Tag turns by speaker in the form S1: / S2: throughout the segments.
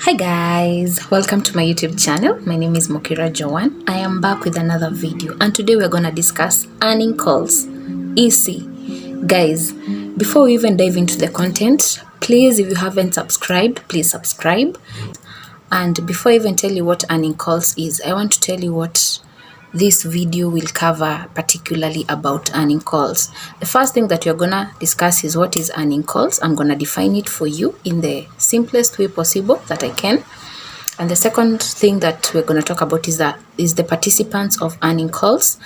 S1: Hi guys, welcome to my YouTube channel. My name is Mokira Joan. I am back with another video and today we're gonna discuss earning calls. Easy. Guys, before we even dive into the content, please, if you haven't subscribed, please subscribe. And before I even tell you what earning calls is, I want to tell you what this video will cover, particularly about earning calls. The first thing that we're gonna discuss is what is earning calls. I'm gonna define it for you in the simplest way possible that I can. And the second thing that we're going to talk about is the participants of earning calls,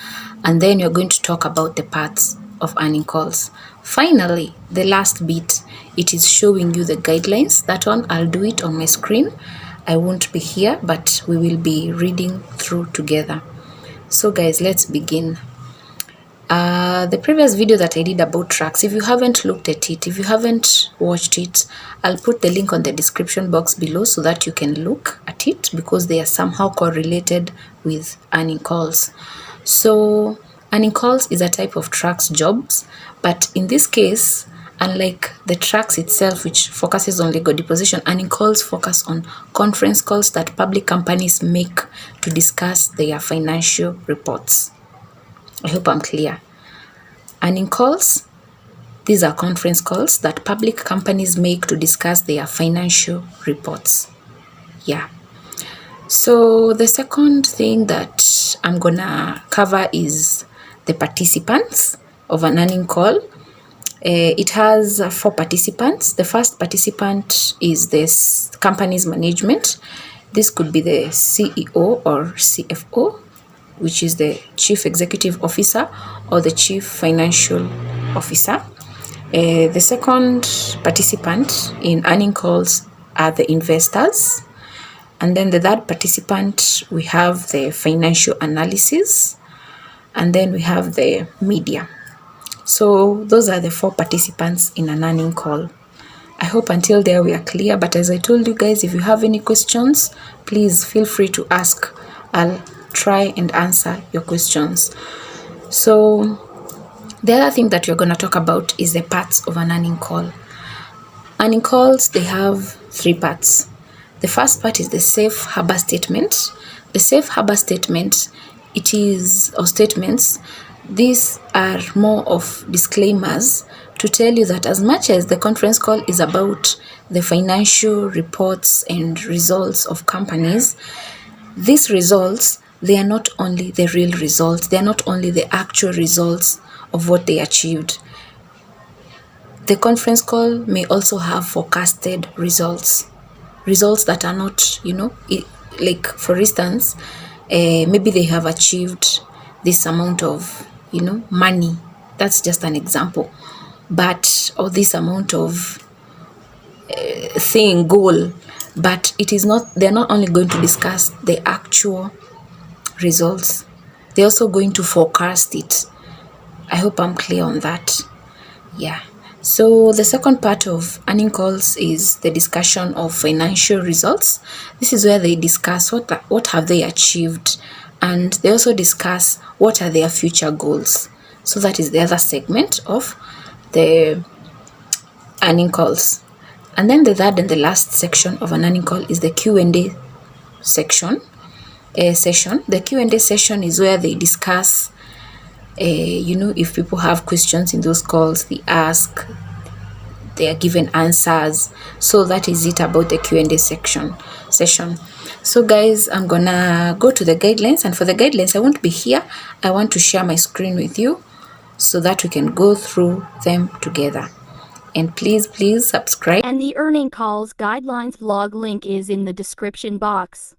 S1: and then you're going to talk about the parts of earning calls. Finally, the last bit, it is showing you the guidelines. That one I'll do it on my screen. I won't be here, but we will be reading through together. So guys, let's begin. The previous video that I did about Trax, if you haven't looked at it, if you haven't watched it, I'll put the link on the description box below so that you can look at it, because they are somehow correlated with earning calls. So earning calls is a type of Trax jobs, but in this case, unlike the Trax itself, which focuses on legal deposition, earning calls focus on conference calls that public companies make to discuss their financial reports. I hope I'm clear. Earning calls, these are conference calls that public companies make to discuss their financial reports. Yeah. So the second thing that I'm gonna cover is the participants of an earning call. It has 4 participants. The first participant is this company's management. This could be the CEO or CFO, which is the Chief Executive Officer or the Chief Financial Officer. The second participant in earning calls are the investors. And then the third participant, we have the financial analysis. And then we have the media. So those are the 4 participants in an earning call. I hope until there we are clear. But as I told you guys, if you have any questions, please feel free to ask. I'll try and answer your questions. So the other thing that we're going to talk about is the parts of an earning call. Earning calls, they have 3 parts. The first part is the safe harbor statement. The safe harbor statement, statements, these are more of disclaimers to tell you that as much as the conference call is about the financial reports and results of companies, these results, they are not only the real results, they are not only the actual results of what they achieved. The conference call may also have forecasted results that are not, like for instance, maybe they have achieved this amount of, money. That's just an example. Or this amount of goal. But it is not, they're not only going to discuss the actual results, they're also going to forecast it. I hope I'm clear on that. Yeah. So the second part of earning calls is the discussion of financial results. This is where they discuss what have they achieved, and they also discuss what are their future goals. So that is the other segment of the earning calls. And then the third and the last section of an earning call is the Q&A session. The Q&A session is where they discuss, if people have questions in those calls, they ask, they are given answers. So that is it about the Q&A session. So guys, I'm gonna go to the guidelines, and for the guidelines, I won't be here. I want to share my screen with you so that we can go through them together. And please subscribe.
S2: And the earning calls guidelines vlog link is in the description box.